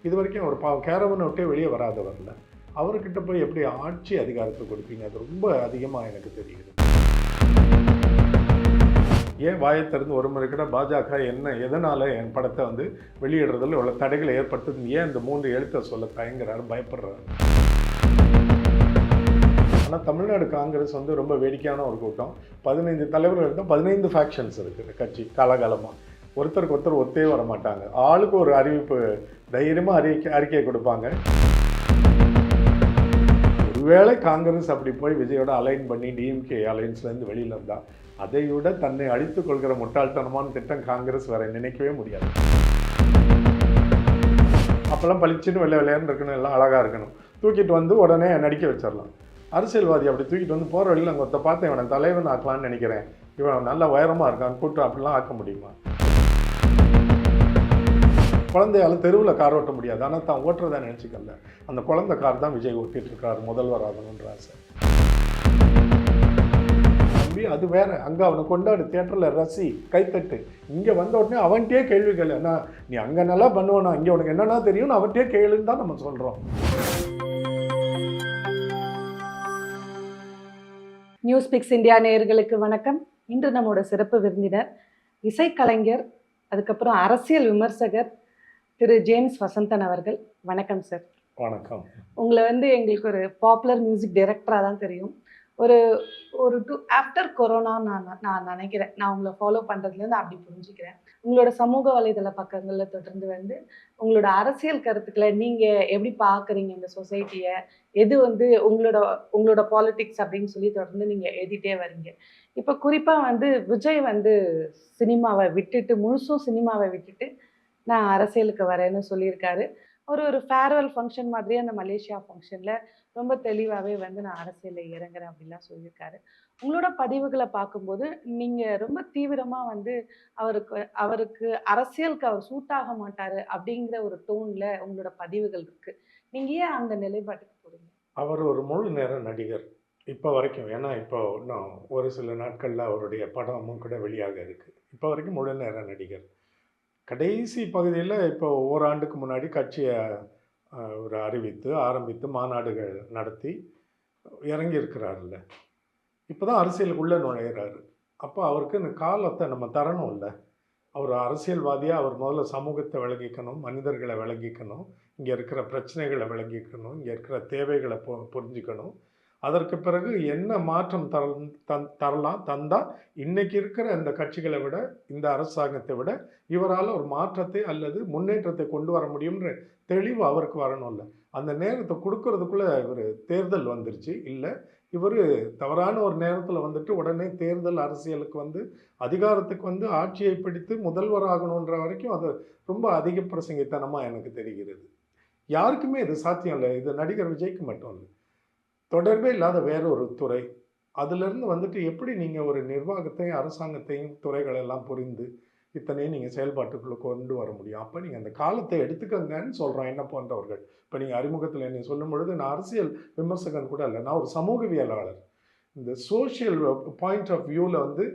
இது வரைக்கும் ஒரு கேரவனை விட்டே வெளியே வராதவர்ல அவர்கிட்ட போய் எப்படி ஆட்சி அதிகாரத்தை கொடுப்பீங்க? அது ரொம்ப அதிகமாக எனக்கு தெரியுது. ஏன் வாயை திறந்து ஒரு முறை கூட பாஜக எதனால் என் படத்தை வந்து வெளியிடுறதில் உள்ள தடைகளை ஏற்படுத்துது, ஏன் இந்த 3 எழுத்தை சொல்ல தயங்குறாரு, பயப்படுறாரு? ஆனால் தமிழ்நாடு காங்கிரஸ் வந்து ரொம்ப வேடிக்கையான ஒரு கூட்டம். 15 தலைவர்கள் இருந்தால் 15 ஃபேக்ஷன்ஸ் இருக்குது கட்சி காலகாலமாக. ஒருத்தருக்கு ஒருத்தர் ஒத்தே வர மாட்டாங்க. ஆளுக்கு ஒரு அறிவிப்பு தைரியமாக அறிக்கையை கொடுப்பாங்க. ஒருவேளை காங்கிரஸ் அப்படி போய் விஜயோட அலைன் பண்ணி டிஎம்கே அலைன்ஸ்லேருந்து வெளியில் இருந்தால் அதை விட தன்னை அழித்துக் கொள்கிற முட்டாள்தனமான திட்டம் காங்கிரஸ் வேற நினைக்கவே முடியாது. அப்போல்லாம் பளிச்சுன்னு விளையாண்டு இருக்கணும், எல்லாம் அழகாக இருக்கணும், தூக்கிட்டு வந்து உடனே நடிக்க வச்சிடலாம். அரசியல்வாதி அப்படி தூக்கிட்டு வந்து போகிற வழியில் அங்கே பார்த்து இவனை தலைவன் ஆக்கலான்னு நினைக்கிறேன், இவன் நல்ல உயரமாக இருக்கான் கூட்டம், அப்படிலாம் ஆக்க முடியுமா? குழந்தையால் தெருவில் கார் ஓட்ட முடியாது, ஆனால் தான் ஓட்டுறதா நினச்சிக்கல. அந்த குழந்தை கார் தான் விஜய் ஓட்டிகிட்டு இருக்காரு, முதல்வர் ஆகணுன்ற ஆசை. தம்பி அது வேற, அங்கே அவனை கொண்டாடு, தியேட்டரில் ரசி, கைத்தட்டு. இங்கே வந்த உடனே அவன்கிட்டயே கேள்வி கேளு, என்ன நீ அங்கே நல்லா பண்ணுவானா, இங்கே உனக்கு என்னன்னா தெரியும்னு அவன்கிட்டயே கேளுன்னு தான் நம்ம சொல்கிறோம். நியூஸ் பிக்ஸ் இந்தியா நேயர்களுக்கு வணக்கம். இன்று நம்மோட சிறப்பு விருந்தினர் இசைக்கலைஞர், அதுக்கப்புறம் அரசியல் விமர்சகர் திரு ஜேம்ஸ் வசந்தன் அவர்கள். வணக்கம் சார். வணக்கம். உங்களை வந்து எங்களுக்கு ஒரு பாப்புலர் மியூசிக் டைரக்டராக தான் தெரியும். ஒரு ஆஃப்டர் கொரோனா நான் நினைக்கிறேன், நான் உங்களை ஃபாலோ பண்ணுறதுலேருந்து அப்படி புரிஞ்சுக்கிறேன். உங்களோட சமூக வலைதள பக்கங்களில் தொடர்ந்து வந்து உங்களோட அரசியல் கருத்துக்களை நீங்கள் எப்படி பார்க்குறீங்க, இந்த சொசைட்டியை, எது வந்து உங்களோட பாலிடிக்ஸ் அப்படின்னு சொல்லி தொடர்ந்து நீங்கள் எழுதிட்டே வரீங்க. இப்போ குறிப்பாக வந்து விஜய் வந்து சினிமாவை விட்டுட்டு, முழுசும் சினிமாவை விட்டுட்டு நான் அரசியலுக்கு வரேன்னு சொல்லியிருக்காரு. ஒரு ஃபேர்வெல் ஃபங்க்ஷன் மாதிரியே அந்த மலேசியா ஃபங்க்ஷனில் ரொம்ப தெளிவாகவே வந்து நான் அரசியலில் இறங்குறேன் அப்படிலாம் சொல்லியிருக்காரு. உங்களோட பதிவுகளை பார்க்கும்போது நீங்கள் ரொம்ப தீவிரமாக வந்து அவருக்கு அரசியலுக்கு அவர் சூட்டாக மாட்டார் அப்படிங்கிற ஒரு டோனில் உங்களோட பதிவுகள் இருக்குது. நீங்கள் ஏன் அந்த நிலைப்பாட்டுக்கு போகிறீங்க? அவர் ஒரு முழு நேர நடிகர் இப்போ வரைக்கும். ஏன்னா இப்போ இன்னும் ஒரு சில நாட்களில் அவருடைய படமும் கூட வெளியாக இருக்குது. இப்போ வரைக்கும் முழு நேர நடிகர். கடைசி பகுதியில் இப்போ ஓராண்டுக்கு முன்னாடி கட்சியை ஒரு ஆரம்பித்து மாநாடுகள் நடத்தி இறங்கியிருக்கிறாருல்ல, இப்போ தான் அரசியலுக்குள்ளே நுழையிறாரு. அப்போ அவருக்கு இந்த காலத்தை நம்ம தரணும் இல்லை. அவர் அரசியல்வாதியாக அவர் முதல்ல சமூகத்தை விளங்கிக்கணும், மனிதர்களை விளங்கிக்கணும், இங்கே இருக்கிற பிரச்சனைகளை விளங்கிக்கணும், இங்கே இருக்கிற தேவைகளை புரிஞ்சுக்கணும். அதற்கு பிறகு என்ன மாற்றம் தந்தால் இன்றைக்கி இருக்கிற இந்த கட்சிகளை விட, இந்த அரசாங்கத்தை விட இவரால் ஒரு மாற்றத்தை அல்லது முன்னேற்றத்தை கொண்டு வர முடியும்ன்ற தெளிவு அவருக்கு வரணும்ல. அந்த நேரத்தை கொடுக்கறதுக்குள்ளே இவர் தேர்தல் வந்துருச்சு. இல்லை, இவர் தவறான ஒரு நேரத்தில் வந்துட்டு உடனே தேர்தல் அரசியலுக்கு வந்து அதிகாரத்துக்கு வந்து ஆட்சியை பிடித்து முதல்வர் ஆகணுன்ற வரைக்கும் அது ரொம்ப அதிக பிரசங்கித்தனமாக எனக்கு தெரிகிறது. யாருக்குமே இது சாத்தியம் இல்லை. இது நடிகர் விஜய்க்கு மட்டும் இல்லை, தொடர்பே இல்லாத வேற ஒரு துறை. அதிலிருந்து வந்துட்டு எப்படி நீங்கள் ஒரு நிர்வாகத்தையும் அரசாங்கத்தையும் துறைகளெல்லாம் புரிந்து இத்தனையும் நீங்கள் செயல்பாட்டுக்குள்ளே கொண்டு வர முடியும்? அப்போ நீங்கள் அந்த காலத்தை எடுத்துக்கங்கன்னு சொல்கிறோம் என்ன போன்றவர்கள். இப்போ நீங்கள் அறிமுகத்தில் என்னை சொல்லும் பொழுது நான் அரசியல் விமர்சகன் கூட இல்லை, நான் ஒரு சமூகவியலாளர். இந்த சோஷியல் பாயிண்ட் ஆஃப் வியூவில் வந்து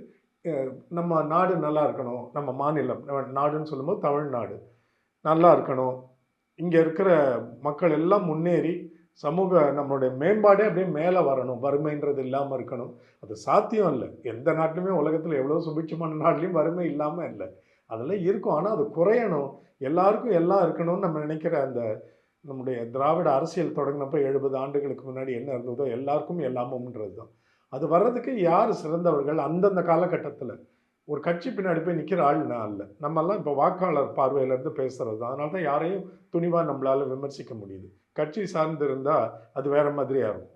நம்ம நாடு நல்லா இருக்கணும், நம்ம மாநிலம் நாடுன்னு சொல்லும்போது தமிழ்நாடு நல்லா இருக்கணும், இங்கே இருக்கிற மக்கள் எல்லாம் முன்னேறி நம்மளுடைய மேம்பாடே அப்படியே மேலே வரணும், வறுமைன்றது இல்லாமல் இருக்கணும். அது சாத்தியம் இல்லை. எந்த நாட்டிலுமே உலகத்தில் எவ்வளோ சுபிட்சமான நாட்டிலையும் வறுமை இல்லாமல் இல்லை, அதெல்லாம் இருக்கும். ஆனால் அது குறையணும், எல்லாருக்கும் எல்லாம் இருக்கணும்னு நம்ம நினைக்கிற அந்த நம்முடைய திராவிட அரசியல் தொடங்கினப்போ 70 ஆண்டுகளுக்கு முன்னாடி என்ன இருந்ததோ எல்லாருக்கும் எல்லாமும்ன்றது தான். அது வர்றதுக்கு யார் சிறந்தவர்கள்? அந்தந்த காலகட்டத்தில் ஒரு கட்சி பின்னாடி போய் நிற்கிற ஆள் நான் இல்லை. நம்மெல்லாம் இப்போ வாக்காளர் பார்வையிலேருந்து பேசுகிறது தான். அதனால தான் யாரையும் துணிவாக நம்மளால் விமர்சிக்க முடியுது. கட்சி சார்ந்திருந்தால் அது வேறு மாதிரியாக இருக்கும்.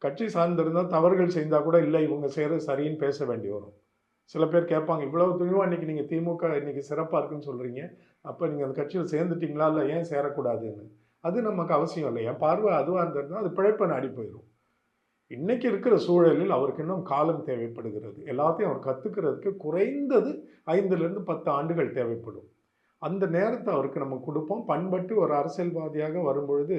கட்சி சார்ந்திருந்தால் தவறுகள் செய்தால் கூட இல்லை இவங்க செய்கிறது சரின்னு பேச வேண்டி வரும். சில பேர் கேட்பாங்க, இவ்வளவு துணிவாக இன்றைக்கி நீங்கள் திமுக இன்றைக்கி சிறப்பாக இருக்குன்னு சொல்கிறீங்க, அப்போ நீங்கள் அந்த கட்சியில் சேர்ந்துட்டிங்களா, இல்லை ஏன் சேரக்கூடாதுன்னு? அது நமக்கு அவசியம் இல்லை. என் பார்வை அதுவாக இருந்திருந்தால் அது பிழைப்பை நாடி போயிடும். இன்றைக்கி இருக்கிற சூழலில் அவருக்கு இன்னும் காலம் தேவைப்படுகிறது. எல்லாத்தையும் அவர் கற்றுக்கிறதுக்கு குறைந்தது 5லிருந்து 10 ஆண்டுகள் தேவைப்படும். அந்த நேரத்தை அவருக்கு நம்ம கொடுப்போம். பண்பட்டு ஒரு அரசியல்வாதியாக வரும்பொழுது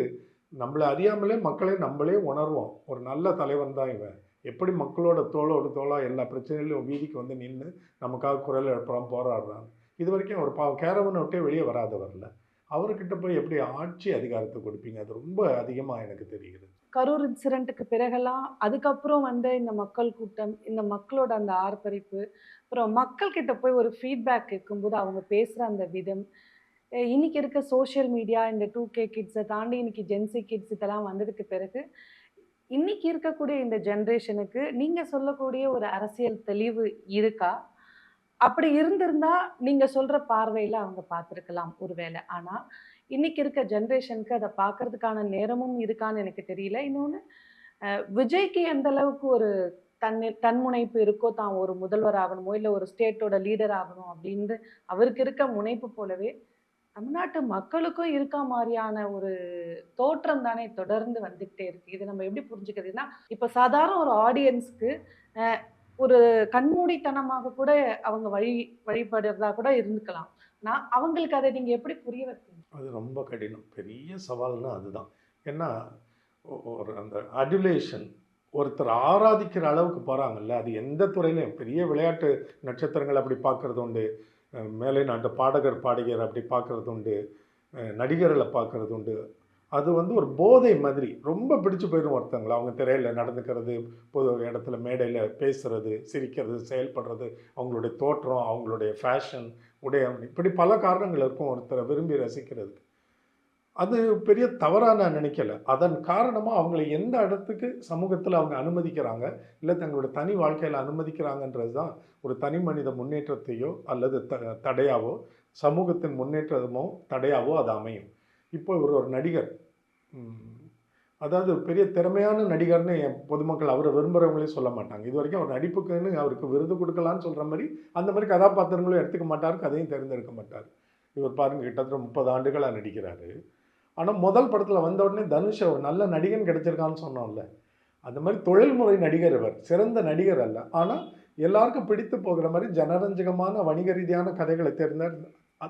நம்மளை அறியாமலே மக்களை நம்மளே உணர்வோம், ஒரு நல்ல தலைவன் தான் இவன், எப்படி மக்களோட தோளோடு தோளாக எல்லா பிரச்சனையிலும் வீதிக்கு வந்து நின்று நமக்காக குரல் எழுப்புறான், போராடுறான். இது வரைக்கும் ஒரு கேரவனை விட்டே வெளியே வராதவரில்ல. அவர்கிட்ட போய் எப்படி ஆட்சி அதிகாரத்தை கொடுப்பீங்க? அது ரொம்ப அதிகமாக எனக்கு தெரிகிறது. கரூர் இன்சிடென்ட்டுக்கு பிறகெல்லாம் அதுக்கப்புறம் வந்து இந்த மக்கள் கூட்டம், இந்த மக்களோட அந்த ஆர்ப்பரிப்பு, அப்புறம் மக்கள் கிட்ட போய் ஒரு ஃபீட்பேக் கேட்கும்போது அவங்க பேசுற அந்த விதம், இன்னைக்கு இருக்க சோஷியல் மீடியா இந்த 2K கிட்ஸ தாண்டி இன்னைக்கு ஜென்ஸி கிட்ஸ் இதெல்லாம் வந்ததுக்கு பிறகு, இன்னைக்கு இருக்கக்கூடிய இந்த ஜெனரேஷனுக்கு நீங்க சொல்லக்கூடிய ஒரு அரசியல் தெளிவு இருக்கா? அப்படி இருந்திருந்தா, நீங்க சொல்ற பார்வையில அவங்க பார்த்திருக்கலாம் ஒருவேள. ஆனா, இன்னைக்கு இருக்க ஜெனரேஷனுக்கு அத பார்க்கறதுக்கான நேரமும் இருக்கான்னு எனக்கு தெரியல. இன்னொன்னு, விஜய்க்கு எந்த அளவுக்கு ஒரு தன்முனைப்பு இருக்கோ, தான் ஒரு முதல்வர் ஆகணுமோ, இல்ல ஒரு ஸ்டேட்டோட லீடர் ஆகணும் அப்படின்னு அவருக்கு இருக்க முனைப்பு போலவே, தமிழ்நாட்டு மக்களுக்கும் இருக்கா மாரியான ஒரு தோற்றம் தானே தொடர்ந்து வந்துகிட்டே இருக்கு. இத நம்ம எப்படி புரிஞ்சுக்கிறதுன்னா, இப்ப சாதாரண ஒரு ஆடியன்ஸ்க்கு அ ஒரு கண்மூடித்தனமாக கூட அவங்க வழிபடுறதா கூட இருந்துக்கலாம். அவங்களுக்கு அத நீங்க எப்படி புரிய வைப்பீங்க? அது ரொம்ப கடினம். பெரிய சவால்னா அதுதான். ஏன்னா, ஒரு அந்த அடுலேஷன் ஒருத்தர் ஆராதிக்கிற அளவுக்கு போறாங்கல்ல, அது எந்த துறையிலயும் பெரிய விளையாட்டு நட்சத்திரங்கள் அப்படி பார்க்கறது உண்டு. மேலை நாட்டு பாடகர், பாடகியர் அப்படி பார்க்கறது உண்டு. நடிகர்கள பார்க்கறது உண்டு. அது வந்து ஒரு போதை மாதிரி. ரொம்ப பிடிச்சு போயிரும் ஒருத்தங்கள. அவங்க திரையில நடந்துக்கிறது, பொது இடத்துல மேடையில பேசுறது, சிரிக்கிறது, செயல்படுறது, அவங்களுடைய தோற்றம், அவங்களுடைய ஃபேஷன், உடை இப்படி பல காரணங்கள் இருக்கும் ஒருத்தரை விரும்பி ரசிக்கிறதுக்கு. அது பெரிய தவறா நான் நினைக்கல. அதன் காரணமா அவங்கள எந்த இடத்துக்கு சமூகத்துல அவங்க அனுமதிக்கிறாங்க, இல்ல தங்களோட தனி வாழ்க்கையில அனுமதிக்கிறாங்கன்றது தான் ஒரு தனி மனித முன்னேற்றத்தையோ அல்லது தடையாவோ, சமூகத்தின் முன்னேற்றமோ தடையாவோ அது அமையும். இப்போ ஒரு ஒரு நடிகர், ம் அதாவது பெரிய திறமையான நடிகர்னு பொதுமக்கள் அவர விரும்புறவங்களே சொல்ல மாட்டாங்க. இதுவரைக்கும் அவர் நடிப்புக்குன்னு அவருக்கு விருது குடுக்கலான்னு சொல்ற மாரி, அந்த மாரி கதாபாத்திரங்களும் எடுத்துக்க மாட்டாரு, கதையும் தேர்ந்தெடுக்க மாட்டாரு. இவர் பாருங்க கிட்டத்தட்ட 30 ஆண்டுகளா நடிக்கிறாரு. ஆனா, முதல் படத்துல வந்த உடனே தனுஷ் ஒரு நல்ல நடிகன் கிடைச்சிருக்கான்னு சொன்னோம்ல. அந்த மாரி தொழில்முறை நடிகர் இவர். சிறந்த நடிகர் அல்ல. ஆனா, எல்லாருக்கும் பிடித்து போகிற மாரி ஜனரஞ்சகமான வணிக ரீதியான கதைகள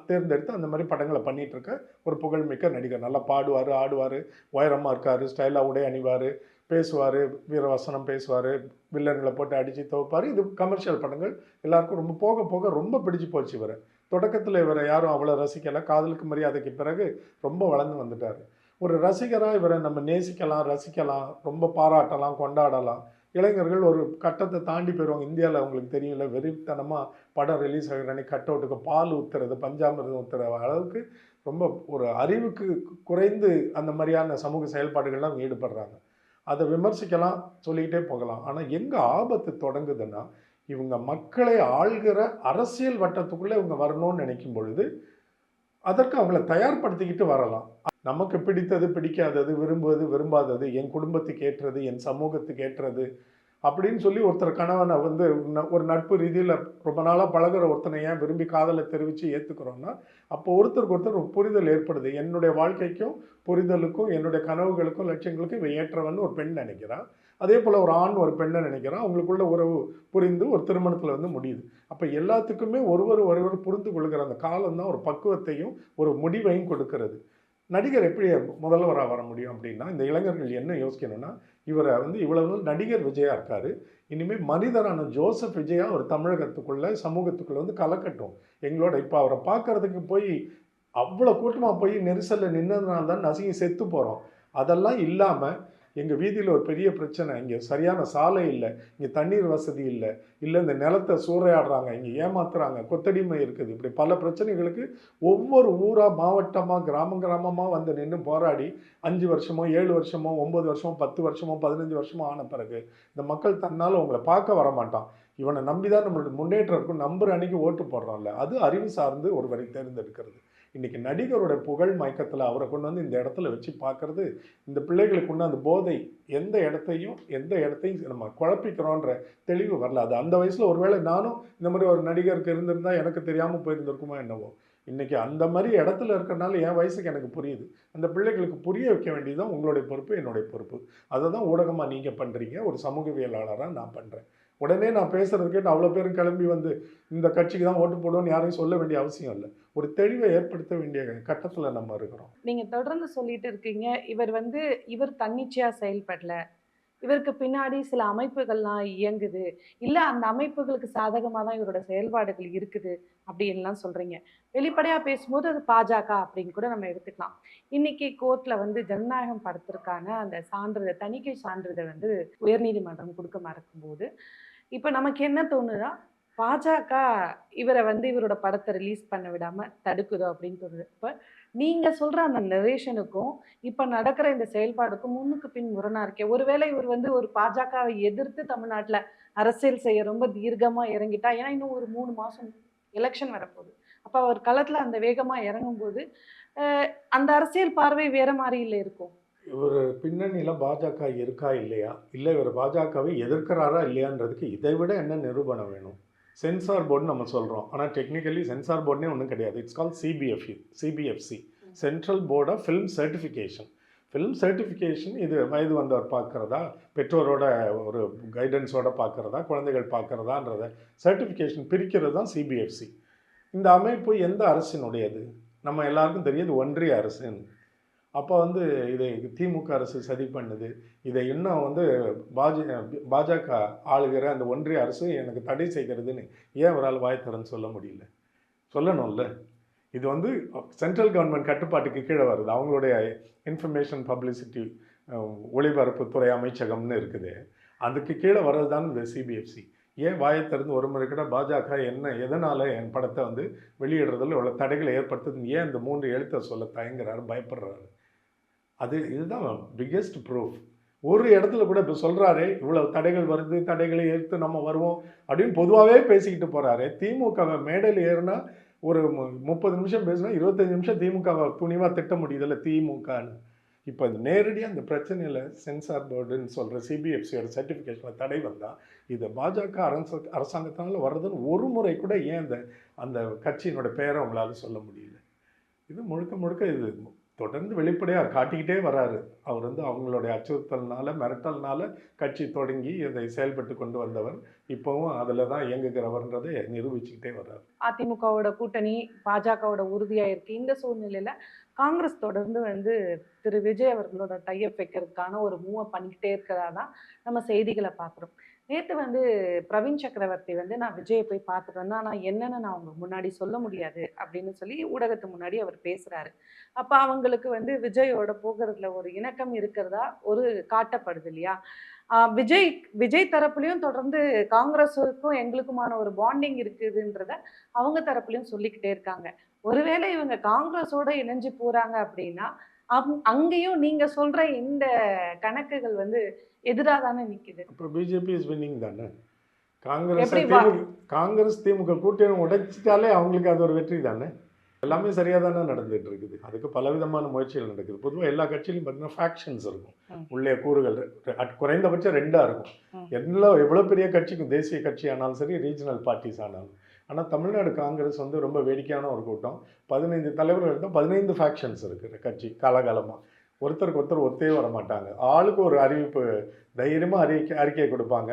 தேர்ந்தெடுத்து அந்த மாரி படங்கள பண்ணிட்டு இருக்க ஒரு புகழ்மிக்க நடிகர். நல்லா பாடுவாரு, ஆடுவாரு, உயரமா இருக்காரு, ஸ்டைலா உடை அணிவாரு, பேசுவாரு, வீரவசனம் பேசுவாரு, வில்லன்கள போட்டு அடிச்சு துவைப்பாரு. இது கமர்ஷியல் படங்கள். எல்லாருக்கும் ரொம்ப போக போக ரொம்ப பிடிச்சு போச்சு இவர. தொடக்கத்துல இவர யாரும் அவ்வளோ ரசிக்கல. காதலுக்கு மரியாதைக்கு பிறகு ரொம்ப வளர்ந்து வந்துட்டாரு. ஒரு ரசிகரா இவர நம்ம நேசிக்கலாம், ரசிக்கலாம், ரொம்ப பாராட்டலாம், கொண்டாடலாம். இளைஞர்கள் ஒரு கட்டத்த தாண்டி போயிருவாங்க. இந்தியால உங்களுக்கு தெரியும்ல, வெறித்தனமா படம் ரிலீஸ் ஆகுற அன்னைக்கு கட் அவுட்டுக்கு பால் ஊத்துறது, பஞ்சாமிர்தம் ஊத்துற அளவுக்கு ரொம்ப ஒரு அறிவுக்கு குறைந்து அந்த மாரியான சமூக செயல்பாடுகள்லாம் ஈடுபடுறாங்க. அத விமர்சிக்கலாம், சொல்லிக்கிட்டே போகலாம். ஆனா எங்க ஆபத்து தொடங்குதுன்னா, இவங்க மக்களை ஆள்கிற அரசியல் வட்டத்துக்குள்ள இவங்க வரணும்னு நினைக்கும் பொழுது, அதற்கு அவங்கள தயார்படுத்திக்கிட்டு வரலாம். நமக்கு பிடித்தது, பிடிக்காதது, விரும்புவது, விரும்பாதது, என் குடும்பத்துக்கு ஏற்றது, என் சமூகத்துக்கு ஏற்றது அப்படின்னு சொல்லி ஒருத்தர் கணவனை வந்து ஒரு நட்பு ரீதியில ரொம்ப நாளா பழகுற ஒருத்தனை ஏன் விரும்பி காதலை தெரிவிச்சு ஏத்துக்கிறோம்னா, அப்போ ஒருத்தருக்கு ஒருத்தர் ஒரு புரிதல் ஏற்படுது. என்னுடைய வாழ்க்கைக்கும், புரிதலுக்கும், என்னுடைய கனவுகளுக்கும், லட்சியங்களுக்கும் இவன் ஏற்றவன்னு ஒரு பெண் நினைக்கிறா. அதே போல ஒரு ஆண் ஒரு பெண்ணை நினைக்கிறான். அவங்களுக்குள்ள உறவு புரிந்து ஒரு திருமணத்துல வந்து முடியுது. அப்ப எல்லாத்துக்குமே ஒருவர் ஒருவர் புரிந்து கொள்கிற அந்த காலம் தான் ஒரு பக்குவத்தையும், ஒரு முடிவையும் கொடுக்கிறது. நடிகர் எப்படி முதல்வரா வர முடியும் அப்படின்னா, இந்த இளைஞர்கள் என்ன யோசிக்கணும்னா, இவர வந்து இவ்வளவு நாள் நடிகர் விஜயா இருக்காரு. இனிமே மனிதரான ஜோசப் விஜயா ஒரு தமிழகத்துக்குள்ள, சமூகத்துக்குள்ள வந்து கலக்கட்டும். எங்களோட இப்ப அவர பார்க்கறதுக்கு போய் அவ்வளோ கூட்டமா போய் நெரிசல்ல நின்னதுனால தான் நசுங்கி செத்து போறோம். அதெல்லாம் இல்லாம, எங்க வீதியில ஒரு பெரிய பிரச்சனை. இங்க சரியான சாலை இல்ல. இங்க தண்ணீர் வசதி இல்ல. இல்ல இந்த நிலத்த சூறையாடுறாங்க. இங்க ஏமாத்துறாங்க. கொத்தடிமை இருக்குது. இப்படி பல பிரச்சனைகளுக்கு ஒவ்வொரு ஊரா, மாவட்டமா, கிராமமா வந்து நின்னு போராடி 5 வருஷமோ, 7 வருஷமோ, 9 வருஷமோ, 10 வருஷமோ, 15 வருஷமோ ஆன பிறகு, இந்த மக்கள் தன்னால உங்கள பார்க்க வரமாட்டான். இவன நம்பி தான் நம்மளுடைய முன்னேற்றம் இருக்கும். நம்புற அன்னைக்கு ஓட்டு போடுறோம்ல. அது அறிவு சார்ந்து ஒருவரை தேர்ந்தெடுக்கிறது. இன்னைக்கு நடிகரோட புகழ் மயக்கத்துல அவர கொண்டு வந்து இந்த இடத்துல வச்சு பார்க்கறது, இந்த பிள்ளைகளுக்கு உள்ள அந்த போதை எந்த இடத்தையும் நம்ம குழப்பிக்கிறோன்ற தெளிவு வரல. அது அந்த வயசுல ஒருவேளை நானும் இந்த மாதிரி ஒரு நடிகருக்கு இருந்திருந்தா எனக்கு தெரியாம போயிருந்திருக்குமோ என்னவோ. இன்னைக்கு அந்த மாதிரி இடத்துல இருக்கிறனால என் வயசுக்கு எனக்கு புரியுது. அந்த பிள்ளைகளுக்கு புரிய வைக்க வேண்டியதுதான் உங்களுடைய பொறுப்பு, என்னுடைய பொறுப்பு. அதை தான் ஊடகமா நீங்க பண்றீங்க. ஒரு சமூகவியலாளரா நான் பண்றேன். உடனே நான் பேசுறது கேட்டு அவ்வளோ பேரும் கிளம்பி வந்து இந்த கட்சிக்கு தான் ஓட்டு போடுவோம்னு யாரையும் சொல்ல வேண்டிய அவசியம் இல்லை. ஒரு தெளிவை ஏற்படுத்த வேண்டிய கட்டத்துல நம்ம இருக்கிறோம். நீங்க தொடர்ந்து சொல்லிட்டு இருக்கீங்க, இவர் தன்னிச்சையா செயல்படல. இவருக்கு பின்னாடி சில அமைப்புகள்லாம் இயங்குது. இல்ல அந்த அமைப்புகளுக்கு சாதகமா தான் இவரோட செயல்பாடுகள் இருக்குது அப்படின்லாம் சொல்றீங்க. வெளிப்படையா பேசும்போது அது பாஜக அப்படின்னு கூட நம்ம எடுத்துக்கலாம். இன்னைக்கு கோர்ட்ல வந்து ஜனநாயகம் படத்திற்கான அந்த சான்றிதழ், தணிக்கை சான்றிதழ் வந்து உயர்நீதிமன்றம் குடுக்க மறுக்கும்போது, இப்ப நமக்கு என்ன தோணுதா, பாஜக இவர வந்து இவரோட படத்த ரிலீஸ் பண்ண விடாம தடுக்குதோ அப்படின்னு தோணுது. இப்ப நீங்க சொல்ற அந்த நரேஷனுக்கும், இப்ப நடக்கிற இந்த செயல்பாடுக்கும் முன்னுக்கு பின் முரணா இருக்கே. ஒருவேளை இவர் வந்து ஒரு பாஜகவை எதிர்த்து தமிழ்நாட்டுல அரசியல் செய்ய ரொம்ப தீர்க்கமா இறங்கிட்டா, ஏன்னா இன்னும் ஒரு 3 மாசம் எலக்ஷன் வரப்போகுது. அப்ப அவர் களத்துல அந்த வேகமா இறங்கும்போது, அ அந்த அரசியல் பார்வை வேற மாரியில இருக்கும். இவர் பின்னணியில பாஜக இருக்கா இல்லையா? இல்ல இவர் பாஜகவை எதிர்க்கிறாரா இல்லையான்றதுக்கு இதை விட என்ன நிரூபணம் வேணும்? சென்சார் போர்டுன்னு நம்ம சொல்றோம். ஆனா டெக்னிக்கலி சென்சார் போர்டுனே ஒண்ணும் கிடையாது. It's called CBFC. Central board of film certification. Film certification இது வயது வந்தவர் பார்க்கிறதா, பெற்றோரோட ஒரு கைடன்ஸோட பார்க்கிறதா, குழந்தைகள் பார்க்கிறதான்றத சர்டிஃபிகேஷன் பிரிக்கிறது தான் சிபிஎஃப்சி. இந்த அமைப்பு எந்த அரசினுடையது? நம்ம எல்லாருக்கும் தெரியும் இது ஒன்றிய அரசுன்னு. அப்போ வந்து இதை திமுக அரசு சதி பண்ணுது. இதை இன்னும் வந்து பாஜ பாஜக ஆளுகிற அந்த ஒன்றிய அரசு எனக்கு தடை செய்கிறதுன்னு ஏன் அவரால் வாய் திறந்து சொல்ல முடியல? சொல்லணும்ல. இது வந்து சென்ட்ரல் கவர்மெண்ட் கட்டுப்பாட்டுக்கு கீழே வருது. அவங்களுடைய இன்ஃபர்மேஷன் பப்ளிசிட்டி ஒளிபரப்புத்துறை அமைச்சகம்னு இருக்குது. அதுக்கு கீழே வர்றது தான் இந்த சிபிஎஃப்சி. ஏன் வாயை திறந்து ஒரு முறை கூட பாஜக என்ன எதனால் என் படத்தை வந்து வெளியிடுறதில் இவ்வளோ தடைகளை ஏற்படுத்துதுன்னு ஏன் இந்த 3 எழுத்தை சொல்ல தயங்குறாரு, பயப்படுறாரு? இதுதான் பிக்கெஸ்ட் ப்ரூஃப். ஒரு இடத்துல கூட இப்போ சொல்கிறாரு இவ்வளவு தடைகள் வருது, தடைகளை ஏற்று நம்ம வருவோம் அப்படின்னு பொதுவாகவே பேசிக்கிட்டு போகிறாரு. திமுகவை மேடையில் ஏறுனா ஒரு 30 நிமிஷம் பேசுனா 25 நிமிஷம் திமுகவை துணிவாக திட்ட முடியுதில்ல திமுகன்னு. இப்போ நேரடியாக அந்த பிரச்சனையில் சென்சார் போர்டுன்னு சொல்கிற சிபிஎஃப்சியோட சர்டிஃபிகேஷனில் தடை வந்தால் இது பாஜக அரசாங்கத்தினால வர்றதுன்னு ஒரு முறை கூட ஏன் அந்த அந்த கட்சியினோட பெயரை உங்களால் சொல்ல முடியல? இது முழுக்க முழுக்க இது தொடர்ந்து வெளிப்படையாக காட்டிக்கிட்டே வராரு. அவர் வந்து அவங்களுடைய அச்சுறுத்தல்னால, மிரட்டல்னால கட்சி தொடங்கி இதை செயல்பட்டு கொண்டு வந்தவர். இப்போவும் அதில் தான் இயங்குகிறவர்ன்றதை நிரூபிச்சுக்கிட்டே வர்றாரு. அதிமுகவோட கூட்டணி பாஜகவோட உறுதியா இருக்கு. இந்த சூழ்நிலையில காங்கிரஸ் தொடர்ந்து வந்து திரு விஜய் அவர்களோட டைப் வைக்கிறதுக்கான ஒரு மூவ பண்ணிக்கிட்டே இருக்கிறதா தான் நம்ம செய்திகளை பார்க்குறோம். நேத்து வந்து பிரவீன் சக்கரவர்த்தி வந்து நான் விஜயை போய் பார்த்துட்டு வந்தேன். ஆனா என்னன்னு நான் அவங்க முன்னாடி சொல்ல முடியாது அப்படின்னு சொல்லி ஊடகத்து முன்னாடி அவர் பேசுறாரு. அப்ப அவங்களுக்கு வந்து விஜயோட போகிறதுல ஒரு இணக்கம் இருக்கிறதா ஒரு காட்டப்படுது இல்லையா? விஜய் விஜய் தரப்புலயும் தொடர்ந்து காங்கிரஸுக்கும் எங்களுக்குமான ஒரு பாண்டிங் இருக்குதுன்றத அவங்க தரப்புலயும் சொல்லிக்கிட்டே இருக்காங்க. ஒருவேளை இவங்க காங்கிரஸோட இணைஞ்சு போறாங்க அப்படின்னா, அங்கேயும் நீங்க சொல்ற இந்த கணக்குகள் வந்து எதிரா தானே நிக்குது. இப்போ பிஜேபி இஸ் வின்னிங் தானே. காங்கிரஸ் எப்படி காங்கிரஸ் திமுக கூட்டணி உடைச்சிட்டாலே அவங்களுக்கு அது ஒரு வெற்றி தானே. எல்லாமே சரியாக தானே நடந்துகிட்டு இருக்குது. அதுக்கு பலவிதமான முயற்சிகள் நடக்குது. பொதுவாக எல்லா கட்சியிலும் பார்த்தீங்கன்னா ஃபேக்ஷன்ஸ் இருக்கும். உள்ளே கூறுகள் குறைந்தபட்சம் 2ஆக இருக்கும். எவ்வளோ பெரிய கட்சிக்கும், தேசிய கட்சி ஆனாலும் சரி, ரீஜனல் பார்ட்டிஸ் ஆனாலும். ஆனால் தமிழ்நாடு காங்கிரஸ் வந்து ரொம்ப வேடிக்கையான ஒரு கூட்டம். 15 தலைவர்கள் இருந்தால் 15 ஃபேக்ஷன்ஸ் இருக்குது கட்சி காலகாலமாக. ஒருத்தருக்கு ஒருத்தர் ஒத்தே வர மாட்டாங்க. ஆளுக்கு ஒரு அறிவிப்பு தைரியமாக அறிக்கையை கொடுப்பாங்க.